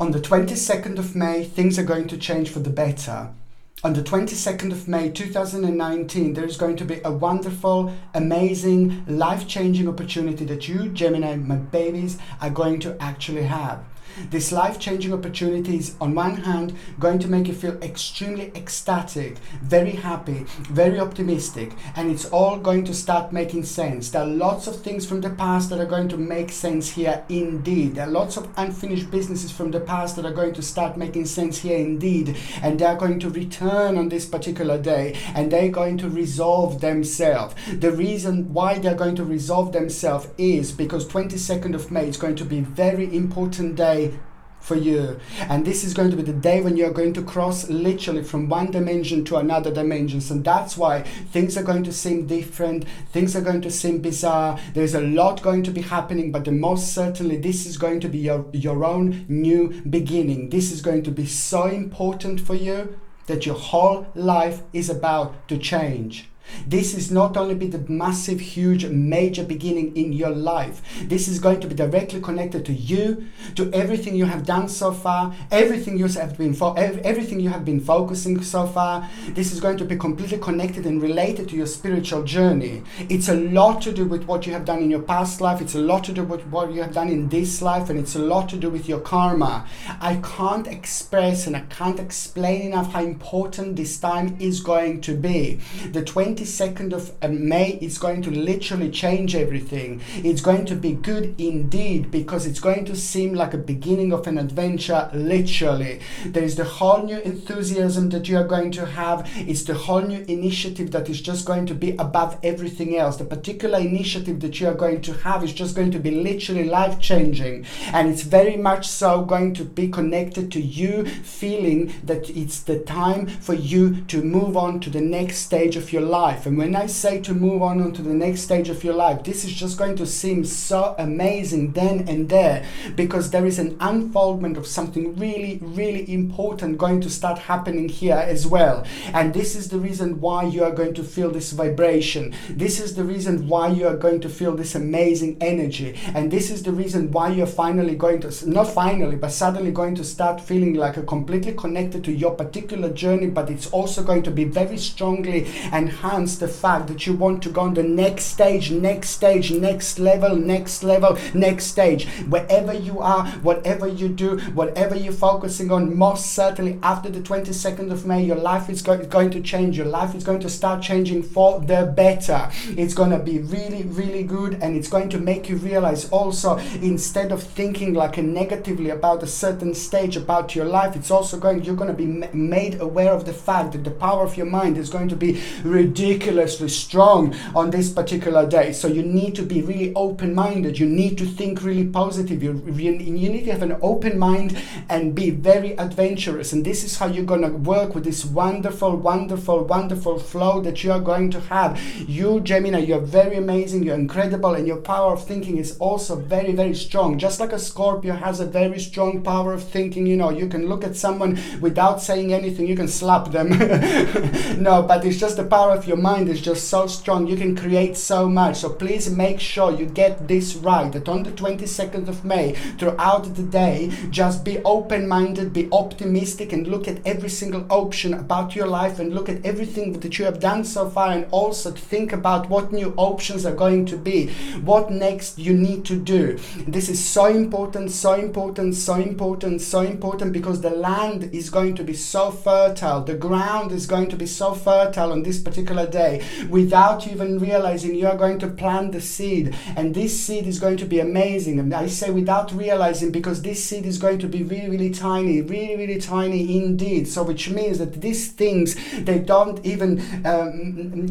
On the 22nd of May, things are going to change for the better. On the 22nd of May 2019, there is going to be a wonderful, amazing, life-changing opportunity that you, Gemini, my babies, are going to actually have. This life-changing opportunity is, on one hand, going to make you feel extremely ecstatic, very happy, very optimistic, and it's all going to start making sense. There are lots of things from the past that are going to make sense here indeed. There are lots of unfinished businesses from the past that are going to start making sense here indeed, and they're going to return on this particular day, and they're going to resolve themselves. The reason why they're going to resolve themselves is because 22nd of May is going to be a very important day for you, and this is going to be the day when you're going to cross literally from one dimension to another dimension. And that's why things are going to seem different, things are going to seem bizarre, there's a lot going to be happening, but the most certainly this is going to be your own new beginning. This is going to be so important for you that your whole life is about to change. This is not only be the massive, huge, major beginning in your life. This is going to be directly connected to you, to everything you have done so far, everything you have been focusing so far. This is going to be completely connected and related to your spiritual journey. It's a lot to do with what you have done in your past life. It's a lot to do with what you have done in this life, and it's a lot to do with your karma. I can't express and I can't explain enough how important this time is going to be. The 22nd of May is going to literally change everything. It's going to be good indeed, because it's going to seem like a beginning of an adventure, literally. There is the whole new enthusiasm that you are going to have. It's the whole new initiative that is just going to be above everything else. The particular initiative that you are going to have is just going to be literally life-changing, and it's very much so going to be connected to you feeling that it's the time for you to move on to the next stage of your life. And when I say to move on to the next stage of your life, this is just going to seem so amazing then and there, because there is an unfoldment of something really, really important going to start happening here as well. And this is the reason why you are going to feel this vibration. This is the reason why you are going to feel this amazing energy. And this is the reason why you're finally going to, not finally, but suddenly going to start feeling like a completely connected to your particular journey, but it's also going to be very strongly enhanced the fact that you want to go on the next stage, next level, next stage. Wherever you are, whatever you do, whatever you're focusing on, most certainly after the 22nd of May, your life is going to change. Your life is going to start changing for the better. It's going to be really, really good, and it's going to make you realize also, instead of thinking like a negatively about a certain stage about your life, it's also you're going to be made aware of the fact that the power of your mind is going to be ridiculously strong on this particular day. So you need to be really open-minded. You need to think really positive. You need to have an open mind and be very adventurous. And this is how you're going to work with this wonderful, wonderful, wonderful flow that you are going to have. You, Gemini, you're very amazing. You're incredible. And your power of thinking is also very, very strong. Just like a Scorpio has a very strong power of thinking. You know, you can look at someone without saying anything. You can slap them. No, but it's just the power of your mind is just so strong. You can create so much. So please make sure you get this right, that on the 22nd of May, throughout the day, just be open-minded, be optimistic, and look at every single option about your life, and look at everything that you have done so far, and also think about what new options are going to be, what next you need to do. This is so important, so important, so important, so important, because the land is going to be so fertile, the ground is going to be so fertile on this particular day. Without even realizing, you are going to plant the seed, and this seed is going to be amazing. And I say without realizing, because this seed is going to be really, really tiny, really, really tiny indeed. So which means that these things, they don't even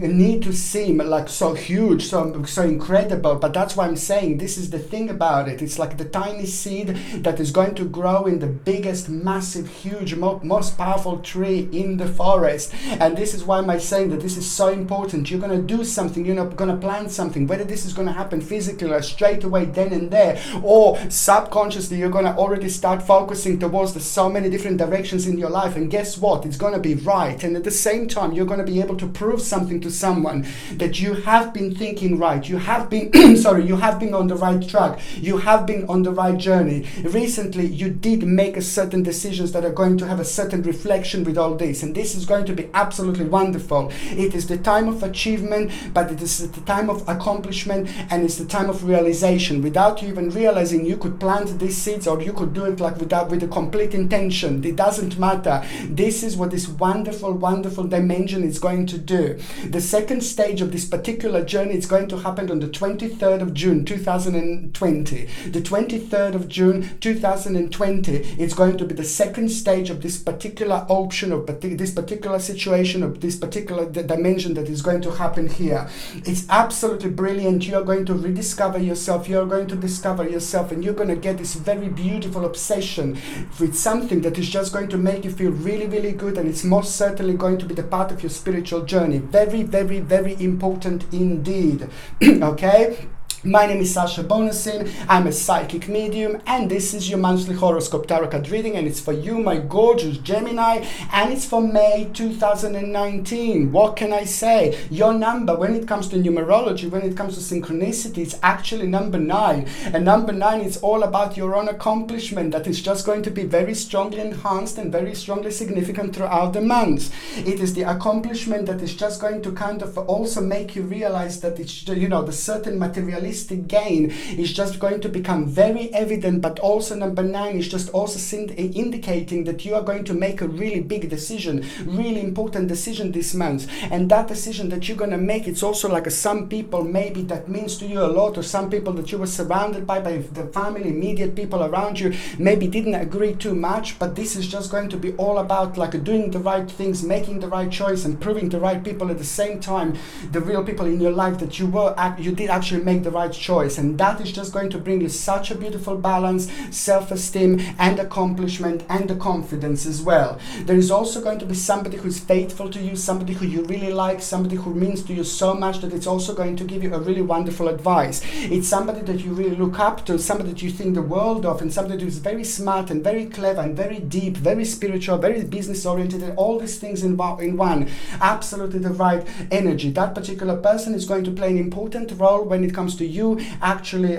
need to seem like so huge, so incredible. But that's why I'm saying this is the thing about it. It's like the tiny seed that is going to grow in the biggest, massive, huge, most powerful tree in the forest. And this is why I'm saying that this is so important. You're going to do something, you're not going to plan something, whether this is going to happen physically or straight away then and there, or subconsciously you're going to already start focusing towards the so many different directions in your life, and guess what, it's going to be right. And at the same time you're going to be able to prove something to someone that you have been thinking right, you have been you have been on the right track, you have been on the right journey. Recently you did make a certain decisions that are going to have a certain reflection with all this, and this is going to be absolutely wonderful. It is the time of achievement, but it is the time of accomplishment, and it's the time of realization. Without you even realizing, you could plant these seeds, or you could do it like with a complete intention. It doesn't matter. This is what this wonderful dimension is going to do. The second stage of this particular journey is going to happen on the 23rd of June 2020. The 23rd of June 2020 is going to be the second stage of this particular option, of this particular situation, of this particular dimension that is going to happen here. It's absolutely brilliant. You are going to rediscover yourself, you are going to discover yourself, and you're going to get this very beautiful obsession with something that is just going to make you feel really good, and it's most certainly going to be the part of your spiritual journey. Very important indeed. Okay? My name is Sasha Bonasin, I'm a psychic medium, and this is your monthly horoscope tarot card reading, and it's for you, my gorgeous Gemini, and it's for May 2019. What can I say? Your number, when it comes to numerology, when it comes to synchronicity, it's actually number 9. And number 9 is all about your own accomplishment that is just going to be very strongly enhanced and very strongly significant throughout the month. It is the accomplishment that is just going to kind of also make you realize that it's, the certain materialistic gain is just going to become very evident, but also number 9 is just also indicating that you are going to make a really big decision, really important decision this month. And that decision that you're going to make, it's also like some people, maybe that means to you a lot, or some people that you were surrounded by the family, immediate people around you, maybe didn't agree too much, but this is just going to be all about like doing the right things, making the right choice, and proving the right people at the same time, the real people in your life, that you did actually make the right choice. And that is just going to bring you such a beautiful balance, self-esteem and accomplishment, and the confidence as well. There is also going to be somebody who's faithful to you, somebody who you really like, somebody who means to you so much that it's also going to give you a really wonderful advice. It's somebody that you really look up to, somebody that you think the world of, and somebody who's very smart and very clever and very deep, very spiritual, very business oriented, and all these things in one. Absolutely the right energy. That particular person is going to play an important role when it comes to you actually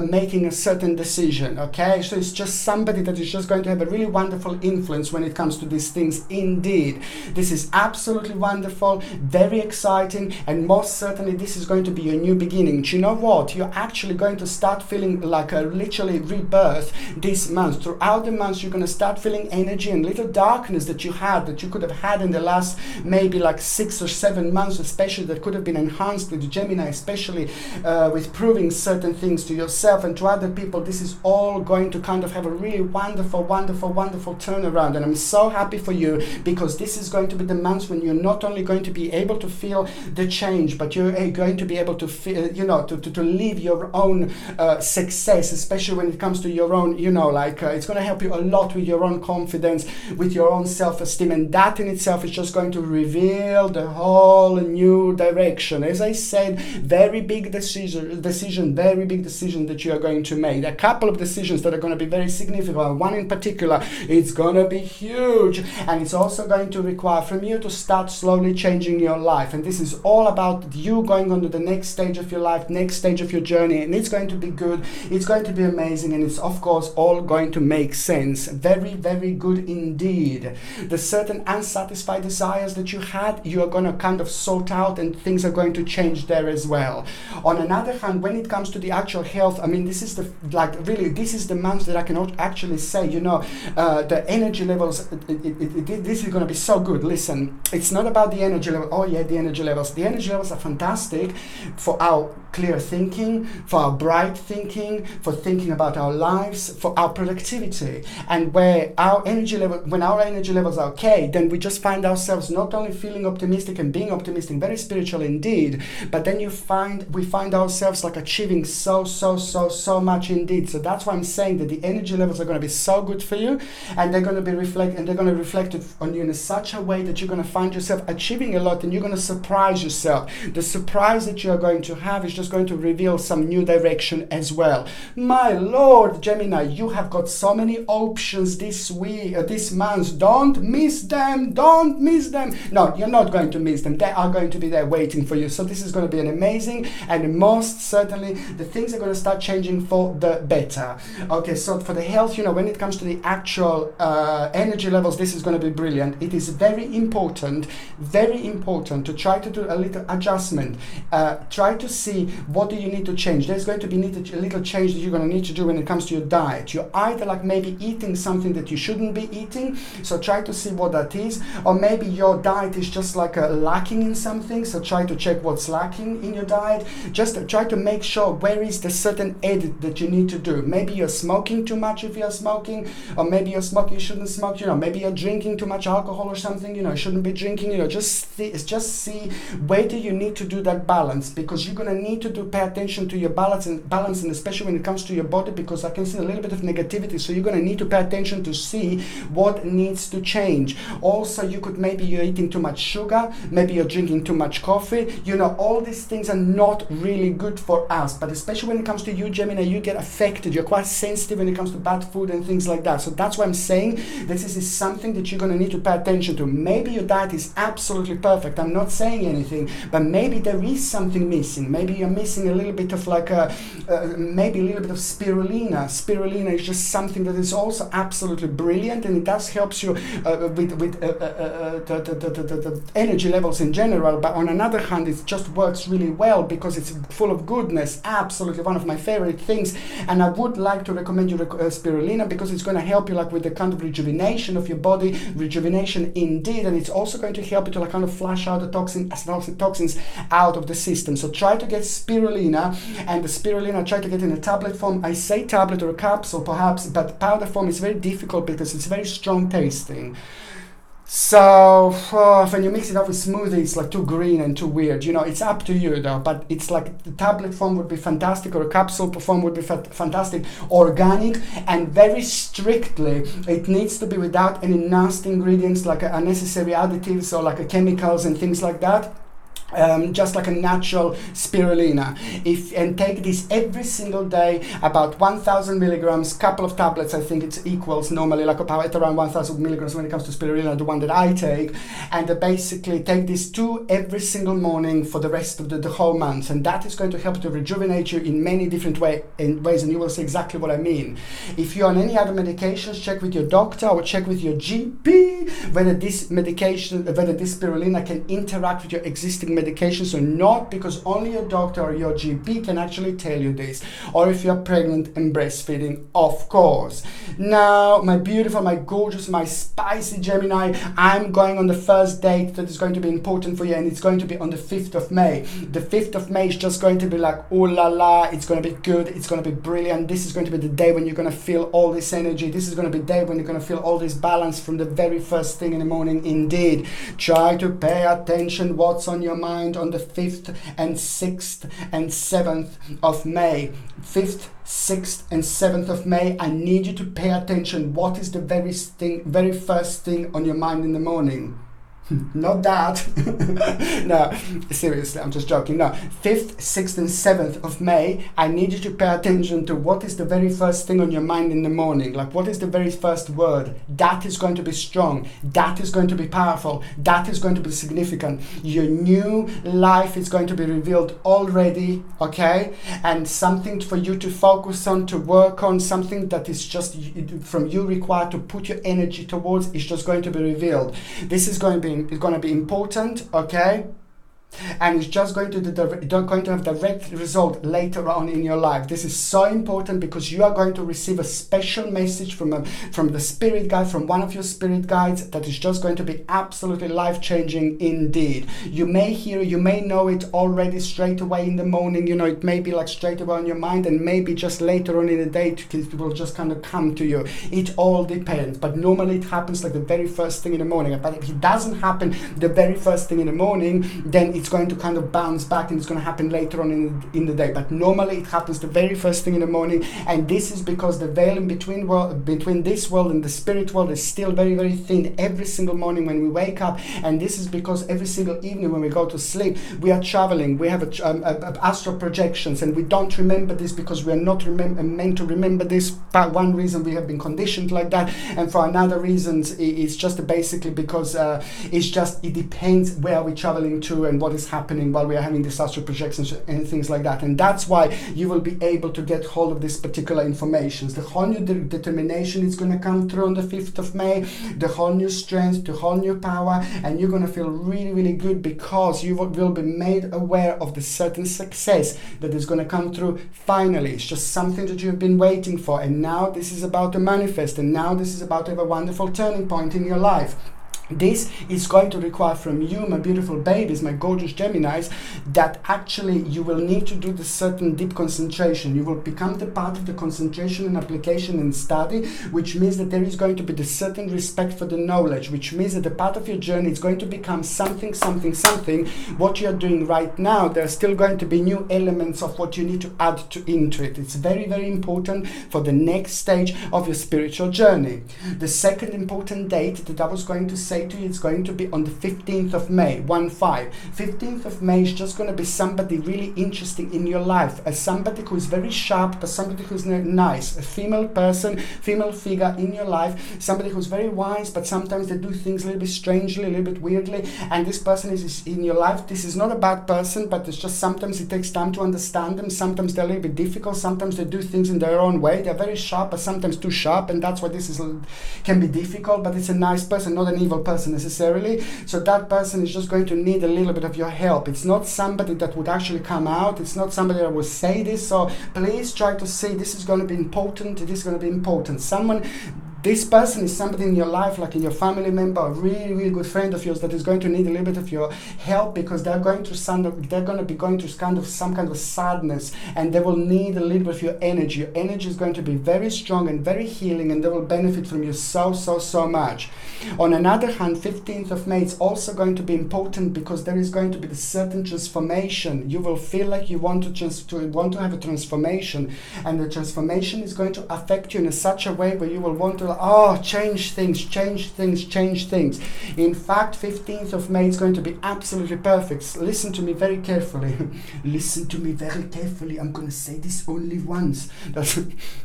making a certain decision. Okay, so it's just somebody that is just going to have a really wonderful influence when it comes to these things indeed. This is absolutely wonderful, very exciting, and most certainly this is going to be a new beginning. Do you know what? You're actually going to start feeling like a literally rebirth this month. Throughout the month you're going to start feeling energy and little darkness that you could have had in the last maybe like 6 or 7 months, especially, that could have been enhanced with Gemini, especially with proving certain things to yourself and to other people. This is all going to kind of have a really wonderful turnaround, and I'm so happy for you, because this is going to be the month when you're not only going to be able to feel the change, but you're going to be able to feel, to live your own success, especially when it comes to your own, it's going to help you a lot with your own confidence, with your own self-esteem, and that in itself is just going to reveal the whole new direction. As I said, very big very big decision that you are going to make. A couple of decisions that are going to be very significant. One in particular, it's going to be huge, and it's also going to require from you to start slowly changing your life. And this is all about you going on to the next stage of your life, next stage of your journey, and it's going to be good, it's going to be amazing, and it's of course all going to make sense. Very good indeed. The certain unsatisfied desires that you had, you are going to kind of sort out, and things are going to change there as well. On another hand, when it comes to the actual health, I mean, this is the month that I can actually say, the energy levels, this is going to be so good. Listen, it's not about the energy level. Oh yeah, the energy levels. The energy levels are fantastic for our clear thinking, for our bright thinking, for thinking about our lives, for our productivity. And when our energy levels are okay, then we just find ourselves not only feeling optimistic and being optimistic, very spiritual indeed, but then we find ourselves yourselves like achieving so much indeed. So that's why I'm saying that the energy levels are going to be so good for you, and they're going to be reflected on you in such a way that you're going to find yourself achieving a lot, and you're going to surprise yourself. The surprise that you're going to have is just going to reveal some new direction as well. My Lord, Gemini, you have got so many options this week, this month. Don't miss them. Don't miss them. No, you're not going to miss them. They are going to be there waiting for you. So this is going to be an amazing, and most certainly the things are going to start changing for the better. Okay, so for the health, when it comes to the actual energy levels, this is going to be brilliant. It is very important to try to do a little adjustment. Try to see what do you need to change. There's going to be a little change that you're going to need to do when it comes to your diet. You're either like maybe eating something that you shouldn't be eating, so try to see what that is, or maybe your diet is just like lacking in something, so try to check what's lacking in your diet. Just try to make sure where is the certain edit that you need to do. Maybe you're smoking too much if you're smoking, or maybe you're smoking, you shouldn't smoke, maybe you're drinking too much alcohol or something, you shouldn't be drinking, just see where do you need to do that balance, because you're going to need to pay attention to your balance, and especially when it comes to your body, because I can see a little bit of negativity, so you're going to need to pay attention to see what needs to change. Also, maybe you're eating too much sugar, maybe you're drinking too much coffee, all these things are not really good for us, but especially when it comes to you, Gemini, you get affected, you're quite sensitive when it comes to bad food and things like that. So that's why I'm saying this is something that you're going to need to pay attention to. Maybe your diet is absolutely perfect, I'm not saying anything, but maybe there is something missing. Maybe you're missing a little bit of maybe a little bit of spirulina. Spirulina is just something that is also absolutely brilliant, and it does helps you with the energy levels in general, but on another hand it just works really well because it's full of goodness. Absolutely one of my favorite things, and I would like to recommend you spirulina, because it's going to help you with the kind of rejuvenation of your body, rejuvenation indeed, and it's also going to help you to kind of flush out the toxins out of the system. So try to get spirulina, and the spirulina try to get in a tablet form. I say tablet or a capsule perhaps, but powder form is very difficult because it's very strong tasting. So when you mix it up with smoothie, it's too green and too weird. It's up to you though, but it's the tablet form would be fantastic, or a capsule form would be fantastic. Organic, and very strictly it needs to be without any nasty ingredients like unnecessary additives or chemicals and things like that. Just like a natural spirulina. And take this every single day, about 1,000 milligrams, couple of tablets. I think it equals normally about around 1,000 milligrams when it comes to spirulina, the one that I take. And basically take these 2 every single morning for the rest of the whole month, and that is going to help to rejuvenate you in many different ways, and you will see exactly what I mean. If you're on any other medications, check with your doctor or check with your GP whether this spirulina can interact with your existing medications or not, because only your doctor or your GP can actually tell you this, or if you're pregnant and breastfeeding, of course. Now, my beautiful, my gorgeous, my spicy Gemini, I'm going on the first date that is going to be important for you, and it's going to be on the 5th of May. The 5th of May is just going to be oh la la, it's going to be good, it's going to be brilliant. This is going to be the day when you're going to feel all this energy. This is going to be the day when you're going to feel all this balance from the very first thing in the morning indeed. Try to pay attention what's on your mind on the 5th and 6th and 7th of May. 5th, 6th and 7th of May, I need you to pay attention. What is the very first thing on your mind in the morning? Not that. No, seriously, I'm just joking. No, 5th, 6th and 7th of May, I need you to pay attention to what is the very first thing on your mind in the morning. What is the very first word? That is going to be strong. That is going to be powerful. That is going to be significant. Your new life is going to be revealed already, okay? And something for you to focus on, to work on, something that is just from you required to put your energy towards, is just going to be revealed. This is going to be important, okay? And it's just going to have direct result later on in your life. This is so important because you are going to receive a special message from the spirit guide, from one of your spirit guides, that is just going to be absolutely life-changing indeed. You may hear, you may know it already straight away in the morning, it may be straight away on your mind, and maybe just later on in the day it will just kind of come to you. It all depends, but normally it happens the very first thing in the morning. But if it doesn't happen the very first thing in the morning, then it's it's going to kind of bounce back, and it's going to happen later on in the day. But normally it happens the very first thing in the morning, and this is because the veil in between this world and the spirit world is still very, very thin every single morning when we wake up. And this is because every single evening when we go to sleep, we are traveling, we have astral projections, and we don't remember this because we are not meant to remember this. For one reason, we have been conditioned like that, and for another reasons, it's just basically because it depends where we're traveling to and what is happening while we are having these astral projections and things like that. And that's why you will be able to get hold of this particular information. The whole new determination is going to come through on the 5th of May, the whole new strength, the whole new power, and you're going to feel really, really good because you will be made aware of the certain success that is going to come through finally. It's just something that you've been waiting for, and now this is about to manifest, and now this is about to have a wonderful turning point in your life. This is going to require from you, my beautiful babies, my gorgeous Geminis, that actually you will need to do the certain deep concentration. You will become the part of the concentration and application and study, which means that there is going to be the certain respect for the knowledge, which means that the part of your journey is going to become something. What you are doing right now, there are still going to be new elements of what you need to add into it. It's very, very important for the next stage of your spiritual journey. The second important date that I was going to say to you, it's going to be on the 15th of May, 1-5. 15th of May is just going to be somebody really interesting in your life, as somebody who is very sharp, but somebody who's nice, a female person, female figure in your life, somebody who's very wise, but sometimes they do things a little bit strangely, a little bit weirdly, and this person is in your life. This is not a bad person, but it's just sometimes it takes time to understand them. Sometimes they're a little bit difficult, sometimes they do things in their own way. They're very sharp, but sometimes too sharp, and that's why can be difficult, but it's a nice person, not an evil person necessarily. So that person is just going to need a little bit of your help. It's not somebody that would actually come out. It's not somebody that will say this. So please try to say this is going to be important. It is going to be important. This person is somebody in your life, like in your family member, a really, really good friend of yours that is going to need a little bit of your help because they're going to be going through some kind of sadness, and they will need a little bit of your energy. Your energy is going to be very strong and very healing, and they will benefit from you so much. On another hand, 15th of May, it's also going to be important because there is going to be a certain transformation. You will feel like you want to have a transformation, and the transformation is going to affect you in such a way where you will want to change things. In fact, 15th of May is going to be absolutely perfect. Listen to me very carefully. Listen to me very carefully. I'm going to say this only once.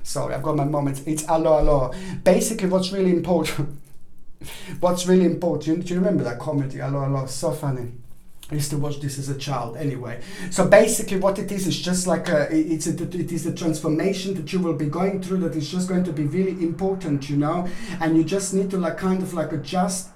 Sorry, I've got my moments. It's allo. Basically, what's really important. Do you remember that comedy? Allo. So funny. I used to watch this as a child anyway. So basically what it is just like it is a transformation that you will be going through that is just going to be really important, and you just need to adjust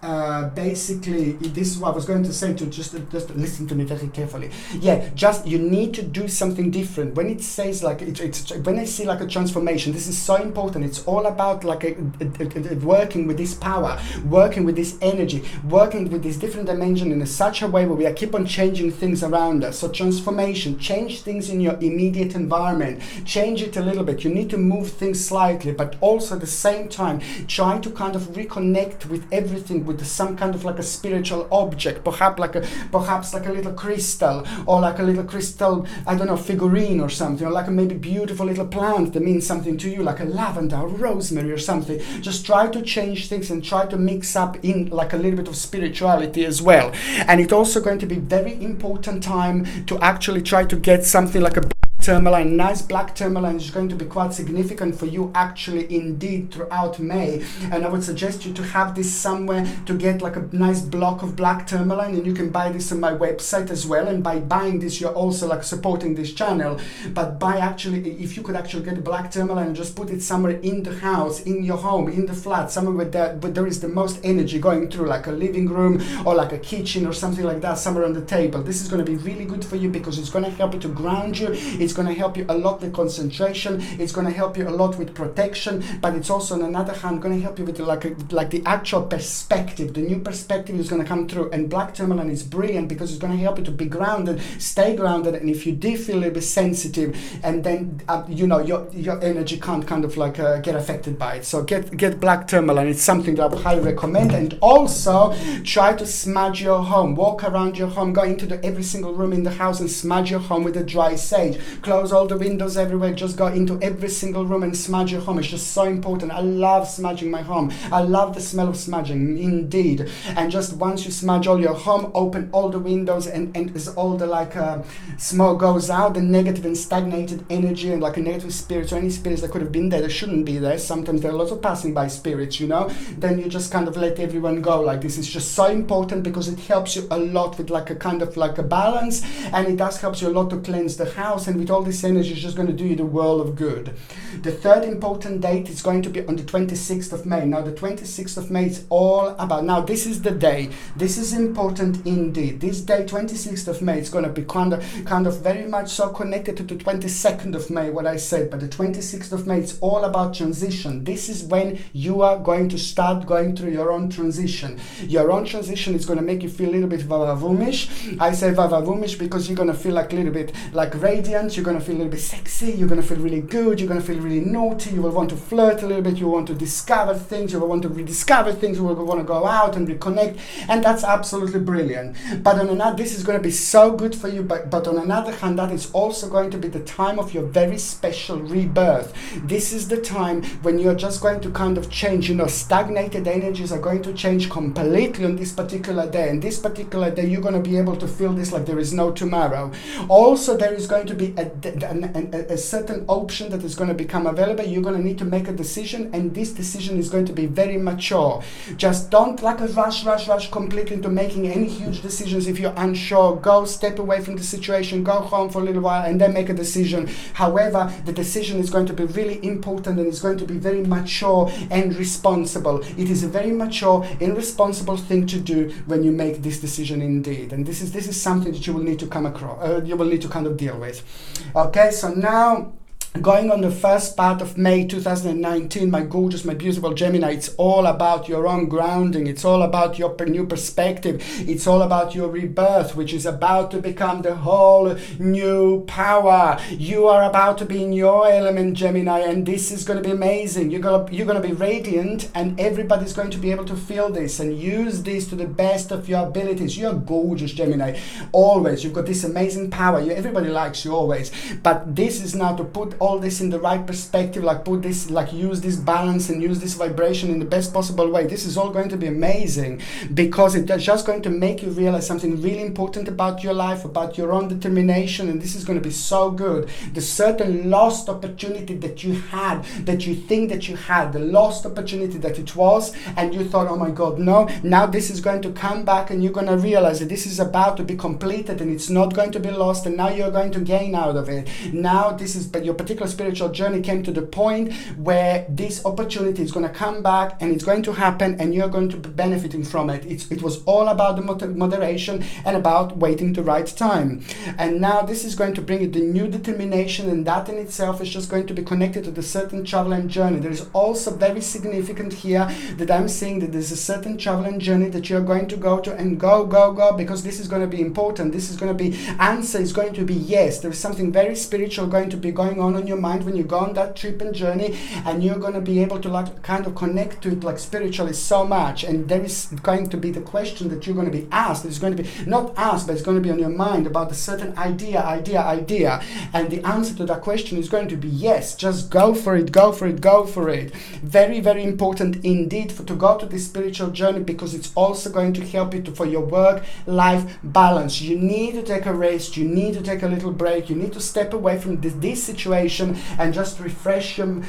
basically. This is what I was going to say, to just listen to me very carefully. You need to do something different. When it says when I see a transformation, this is so important. It's all about working with this power, working with this energy, working with this different dimension in such a way where we are keep on changing things around us. So transformation, change things in your immediate environment, change it a little bit. You need to move things slightly, but also at the same time try to kind of reconnect with everything, with some kind of a spiritual object, perhaps like a little crystal, or like a little crystal, I don't know, figurine or something, or like a maybe beautiful little plant that means something to you, like a lavender, or rosemary or something. Just try to change things and try to mix up in a little bit of spirituality as well. And it's also going to be very important time to actually try to get something like a tourmaline. Nice black tourmaline is going to be quite significant for you actually indeed throughout May, and I would suggest you to have this somewhere, to get a nice block of black tourmaline, and you can buy this on my website as well. And by buying this, you're also supporting this channel. But if you could actually get a black tourmaline and just put it somewhere in the house, in your home, in the flat, somewhere where there is the most energy going through, like a living room or like a kitchen or something like that, somewhere on the table. This is going to be really good for you because it's going to help you to ground you. It's going to help you a lot with concentration. It's going to help you a lot with protection, but it's also on another hand going to help you with like the actual perspective. The new perspective is going to come through, and black tourmaline is brilliant because it's going to help you to be grounded, stay grounded, and if you do feel a little bit sensitive, and then your energy can't kind of like get affected by it. So get black tourmaline. It's something that I would highly recommend. And also try to smudge your home. Walk around your home, go into every single room in the house and smudge your home with a dry sage. Close all the windows everywhere. Just go into every single room and smudge your home. It's just so important. I love smudging my home. I love the smell of smudging, indeed. And just once you smudge all your home, open all the windows, and as all the smoke goes out, the negative and stagnated energy and like a negative spirits or any spirits that could have been there that shouldn't be there. Sometimes there are lots of passing by spirits, then you just kind of let everyone go. Like, this is just so important because it helps you a lot with like a kind of like a balance, and it does help you a lot to cleanse the house, and with all this energy it's just going to do you the world of good. The third important date is going to be on the 26th of May. Now the 26th of May is all about, now this is the day, this is important indeed. This day, 26th of May, it's going to be kind of very much so connected to the 22nd of May, what I said, but the 26th of May, it's all about transition. This is when you are going to start going through your own transition. Your own transition is going to make you feel a little bit vavavumish. I say vavavumish because you're going to feel like a little bit like radiant, you're going to feel a little bit sexy, you're going to feel really good, you're going to feel really naughty, you will want to flirt a little bit, you want to discover things, you will want to rediscover things, you will want to go out and reconnect, and that's absolutely brilliant. But on another, this is going to be so good for you, but on another hand, that is also going to be the time of your very special rebirth. This is the time when you're just going to kind of change, stagnated energies are going to change completely on this particular day, and this particular day you're going to be able to feel this like there is no tomorrow. Also, there is going to be a certain option that is going to become available. You're going to need to make a decision, and this decision is going to be very mature. Just don't like a rush completely into making any huge decisions. If you're unsure, go step away from the situation, go home for a little while, and then make a decision. However, the decision is going to be really important, and it's going to be very mature and responsible. It is a very mature and responsible thing to do when you make this decision indeed. And this is something that you will need to come across, you will need to kind of deal with. Okay, so now going on the first part of May 2019, my gorgeous, my beautiful Gemini, it's all about your own grounding. It's all about your new perspective. It's all about your rebirth, which is about to become the whole new power. You are about to be in your element, Gemini, and this is going to be amazing. You're going to be radiant, and everybody's going to be able to feel this and use this to the best of your abilities. You're gorgeous, Gemini. Always. You've got this amazing power. Everybody likes you always. But this is now to put all this in the right perspective, use this balance and use this vibration in the best possible way. This is all going to be amazing because it's just going to make you realize something really important about your life, about your own determination, and this is going to be so good. The certain lost opportunity that you had, that you think that you had, the lost opportunity that it was, and you thought, oh my God, no, now this is going to come back, and you're going to realize that this is about to be completed, and it's not going to be lost, and now you're going to gain out of it. Now this is, but your particular spiritual journey came to the point where this opportunity is going to come back, and it's going to happen, and you're going to be benefiting from it. It was all about the moderation and about waiting the right time. And now this is going to bring you the new determination, and that in itself is just going to be connected to the certain travel and journey. There is also very significant here that I'm seeing that there's a certain travel and journey that you're going to go to, and go, because this is going to be important. This is going to be, answer is going to be yes. There is something very spiritual going to be going on your mind when you go on that trip and journey, and you're going to be able to like kind of connect to it like spiritually so much. And there is going to be the question that you're going to be asked. It's going to be not asked, but it's going to be on your mind about a certain idea, and the answer to that question is going to be yes. Just go for it. Very, very important indeed to go to this spiritual journey, because it's also going to help you for your work-life balance. You need to take a rest, you need to take a little break, you need to step away from this situation vibration, and just refresh your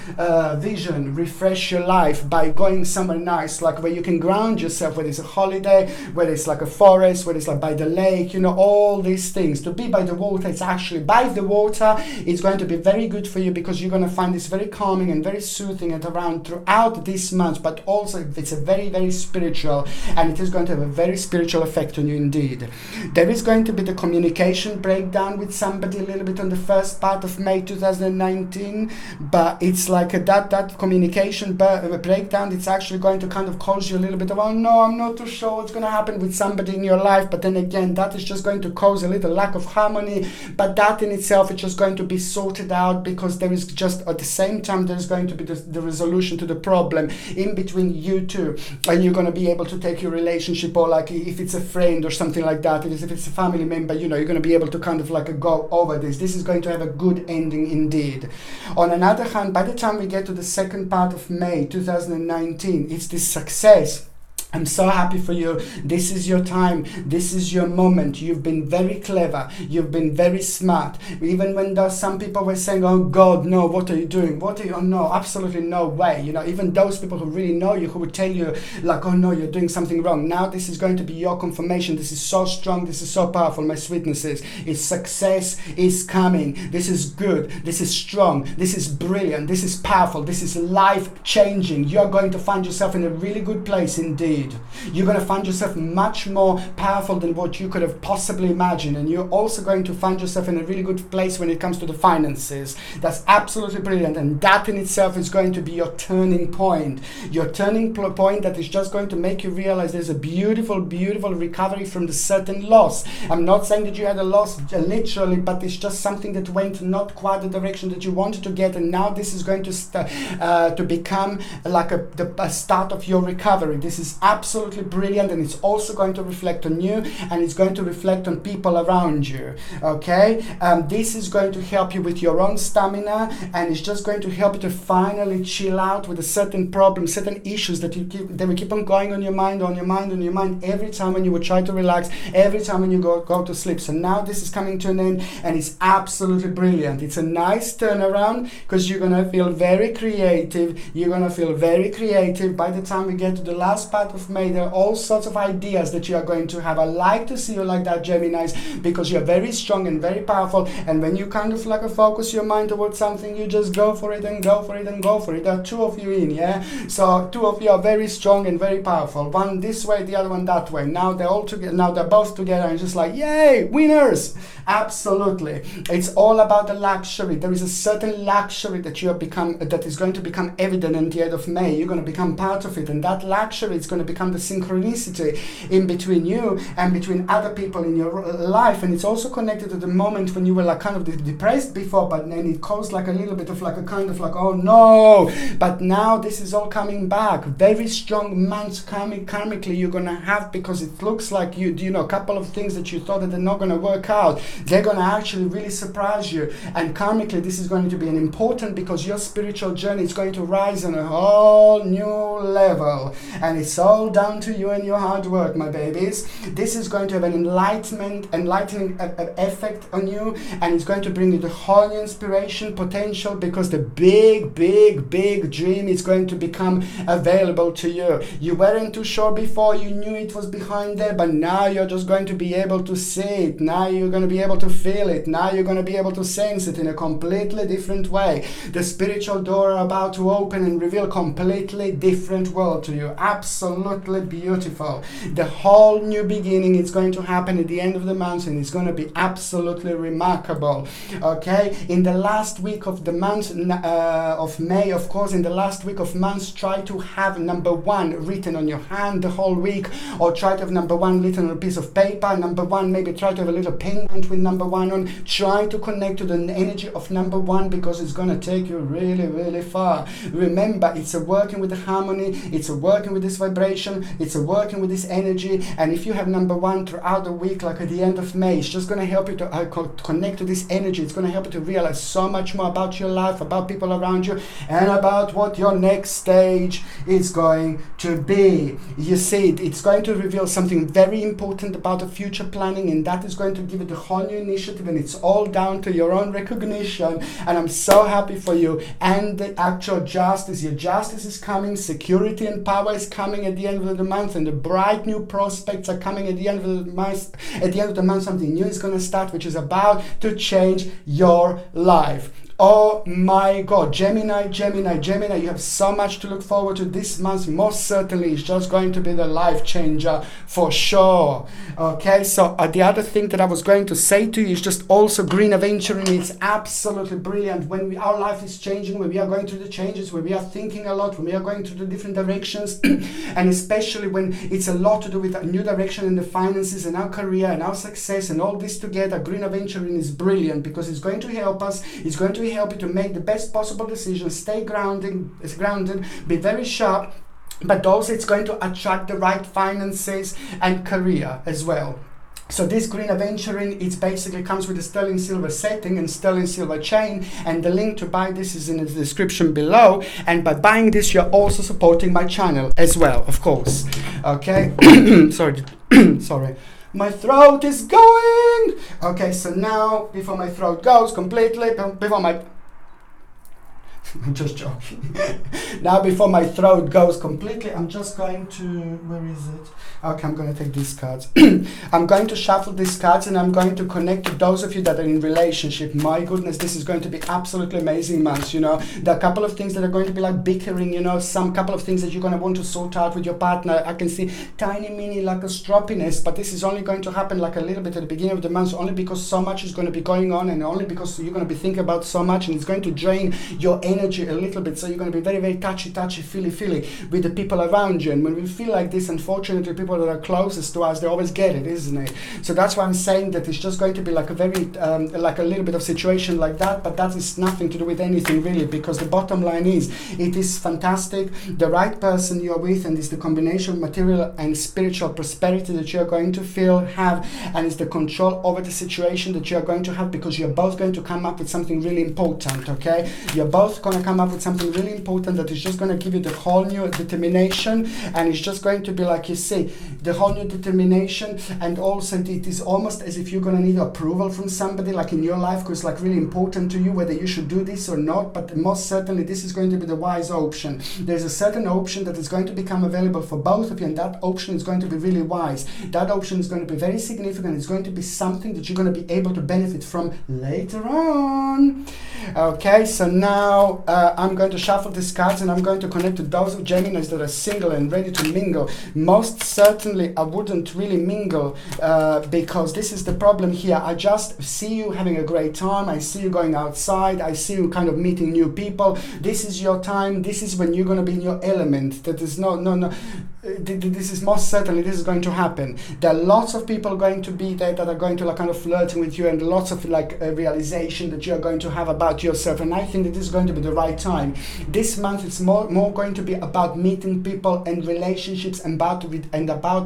vision, refresh your life by going somewhere nice, like where you can ground yourself, whether it's a holiday, whether it's like a forest, whether it's like by the lake, you know, all these things. To be by the water, it's actually by the water, it's going to be very good for you, because you're going to find this very calming and very soothing and around throughout this month. But also it's a very, very spiritual, and it is going to have a very spiritual effect on you indeed. There is going to be the communication breakdown with somebody a little bit on the first part of May 2019, but it's like that communication breakdown, it's actually going to kind of cause you a little bit of, oh no, I'm not too sure what's going to happen with somebody in your life. But then again, that is just going to cause a little lack of harmony, but that in itself is just going to be sorted out, because there is just at the same time there's going to be the resolution to the problem in between you two, and you're going to be able to take your relationship, or like if it's a friend or something like that, if it's a family member, you know, you're going to be able to kind of like go over this. This is going to have a good ending indeed. On another hand, by the time we get to the second part of May 2019, it's this success. I'm so happy for you. This is your time. This is your moment. You've been very clever. You've been very smart. Even when some people were saying, oh God, no, what are you doing? What are you? Oh no, absolutely no way. You know, even those people who really know you, who would tell you like, oh no, you're doing something wrong. Now this is going to be your confirmation. This is so strong. This is so powerful, my sweetnesses. It's success is coming. This is good. This is strong. This is brilliant. This is powerful. This is life-changing. You're going to find yourself in a really good place indeed. You're going to find yourself much more powerful than what you could have possibly imagined, and you're also going to find yourself in a really good place when it comes to the finances. That's absolutely brilliant, and that in itself is going to be your turning point. Your turning point that is just going to make you realize there's a beautiful, beautiful recovery from the certain loss. I'm not saying that you had a loss literally, but it's just something that went not quite the direction that you wanted to get, and now this is going to become like a start of your recovery. This is absolutely brilliant, and it's also going to reflect on you, and it's going to reflect on people around you. Okay, this is going to help you with your own stamina, and it's just going to help you to finally chill out with a certain problem, certain issues that will keep on going on your mind every time when you would try to relax, every time when you go to sleep. So now this is coming to an end, and it's absolutely brilliant. It's a nice turnaround, because you're gonna feel very creative. You're gonna feel very creative by the time we get to the last part of May. There are all sorts of ideas that you are going to have. I like to see you like that, Geminis, because you're very strong and very powerful, and when you kind of like focus your mind towards something, you just go for it and go for it and go for it. There are two of you in, yeah? So two of you are very strong and very powerful. One this way, the other one that way. Now they're all together. Now they're both together, and just like, yay, winners! Absolutely. It's all about the luxury. There is a certain luxury that that is going to become evident at the end of May. You're going to become part of it, and that luxury is going to become the synchronicity in between you and between other people in your life. And it's also connected to the moment when you were like kind of depressed before, but then it caused like a little bit of like a kind of like, oh no, but now this is all coming back. Very strong months karmically you're gonna have, because it looks like you know a couple of things that you thought that they're not gonna work out, they're gonna actually really surprise you. And karmically this is going to be an important, because your spiritual journey is going to rise on a whole new level, and it's all down to you and your hard work, my babies. This is going to have an enlightening effect on you, and it's going to bring you the whole new inspiration potential, because the big dream is going to become available to you. You weren't too sure before, you knew it was behind there, but now you're just going to be able to see it. Now you're going to be able to feel it. Now you're going to be able to sense it in a completely different way. The spiritual door are about to open and reveal a completely different world to you. Absolutely beautiful. The whole new beginning is going to happen at the end of the month, and it's going to be absolutely remarkable. Okay, in the last week of the month of May, of course, in the last week of months, try to have number 1 written on your hand the whole week, or try to have number 1 written on a piece of paper. Number 1, maybe try to have a little pendant with number 1 on. Try to connect to the energy of number 1, because it's going to take you really far. Remember, it's a working with the harmony, it's a working with this vibration, situation, it's a working with this energy. And if you have number 1 throughout the week, like at the end of May, it's just going to help you to connect to this energy. It's going to help you to realize so much more about your life, about people around you, and about what your next stage is going to be. You see, it's going to reveal something very important about the future planning, and that is going to give you the whole new initiative, and it's all down to your own recognition. And I'm so happy for you. And the actual justice, your justice is coming, security and power is coming at the end of the month, and the bright new prospects are coming at the end of the month. At the end of the month, something new is going to start, which is about to change your life. Oh my God, Gemini, you have so much to look forward to this month. Most certainly, it's just going to be the life changer for sure. Okay, so the other thing that I was going to say to you is just also green aventuring. It's absolutely brilliant when our life is changing, when we are going through the changes, when we are thinking a lot, when we are going through the different directions, and especially when it's a lot to do with a new direction in the finances and our career and our success and all this together. Green aventuring is brilliant because it's going to help us. It's going to help you to make the best possible decisions, stay grounded, be very sharp, but also it's going to attract the right finances and career as well. So this green aventuring, it basically comes with a sterling silver setting and sterling silver chain, and the link to buy this is in the description below. And by buying this, you're also supporting my channel as well, of course. Okay, sorry. My throat is going. Okay, so now, before my throat goes completely, I'm just joking. Now, before my throat goes completely, I'm just going to, where is it? Okay, I'm going to take these cards. I'm going to shuffle these cards, and I'm going to connect to those of you that are in relationship. My goodness, this is going to be absolutely amazing months. You know, there are a couple of things that are going to be like bickering, you know, some couple of things that you're going to want to sort out with your partner. I can see tiny mini like a stroppiness, but this is only going to happen like a little bit at the beginning of the month, only because so much is going to be going on, and only because you're going to be thinking about so much, and it's going to drain your energy a little bit. So you're going to be very, very touchy, feely with the people around you. And when we feel like this, unfortunately, people that are closest to us, they always get it, isn't it? So that's why I'm saying that it's just going to be like a very, like a little bit of situation like that, but that is nothing to do with anything really, because the bottom line is, it is fantastic. The right person you're with, and it's the combination of material and spiritual prosperity that you're going to have, and it's the control over the situation that you're going to have, because you're both going to come up with something really important, okay? You're both going to come up with something really important that is just going to give you the whole new determination, and it's just going to be like, you see, the whole new determination. And also it is almost as if you're going to need approval from somebody like in your life, because it's like really important to you whether you should do this or not. But most certainly this is going to be the wise option. There's a certain option that is going to become available for both of you, and that option is going to be really wise. That option is going to be very significant. It's going to be something that you're going to be able to benefit from later on. Okay, so now I'm going to shuffle these cards, and I'm going to connect to those of Geminis that are single and ready to mingle. Most certainly I wouldn't really mingle because this is the problem here. I just see you having a great time. I see you going outside. I see you kind of meeting new people. This is your time. This is when you're going to be in your element. That is no. This is most certainly, this is going to happen. There are lots of people going to be there that are going to like kind of flirting with you, and lots of like realization that you're going to have about yourself. And I think that this is going to be the right time. This month it's more going to be about meeting people and relationships, and about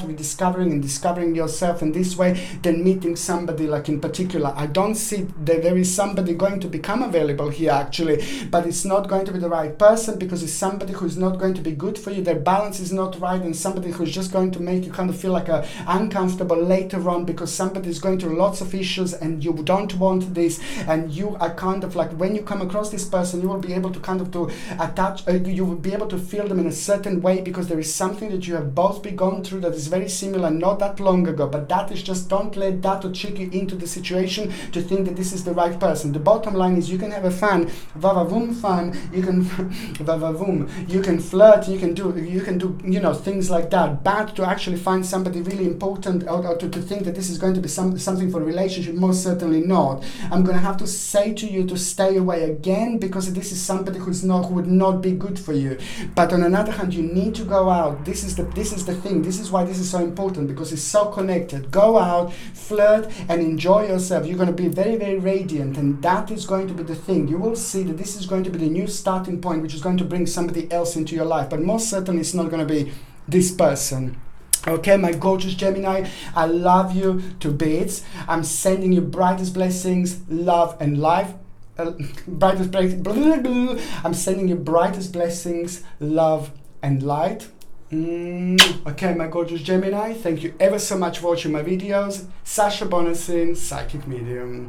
rediscovering and discovering yourself in this way, than meeting somebody like in particular. I don't see that there is somebody going to become available here actually, but it's not going to be the right person, because it's somebody who's not going to be good for you. Their balance is not right, and somebody who's just going to make you kind of feel like uncomfortable later on, because somebody is going through lots of issues and you don't want this. And you are kind of like, when you come across this person, you will be able to kind of to attach, you will be able to feel them in a certain way, because there is something that you have both been gone through that is very similar, not that long ago. But that is just, don't let that to trick you into the situation to think that this is the right person. The bottom line is, you can have a fun, you can you can flirt, you can do you know, things like that. But to actually find somebody really important, or to think that this is going to be something for a relationship, most certainly not. I'm going to have to say to you to stay away again, because this is somebody who would not be good for you. But on another hand, you need to go out. This is the thing. This is why this is so important, because it's so connected. Go out, flirt, and enjoy yourself. You're going to be very, very radiant, and that is going to be the thing. You will see that this is going to be the new starting point, which is going to bring somebody else into your life. But most certainly it's not going to be this person. Okay, my gorgeous Gemini, I love you to bits. I'm sending you brightest blessings, love and life. I'm sending you brightest blessings, love and light. Okay, my gorgeous Gemini, thank you ever so much for watching my videos. Sasha Bonasin, Psychic Medium.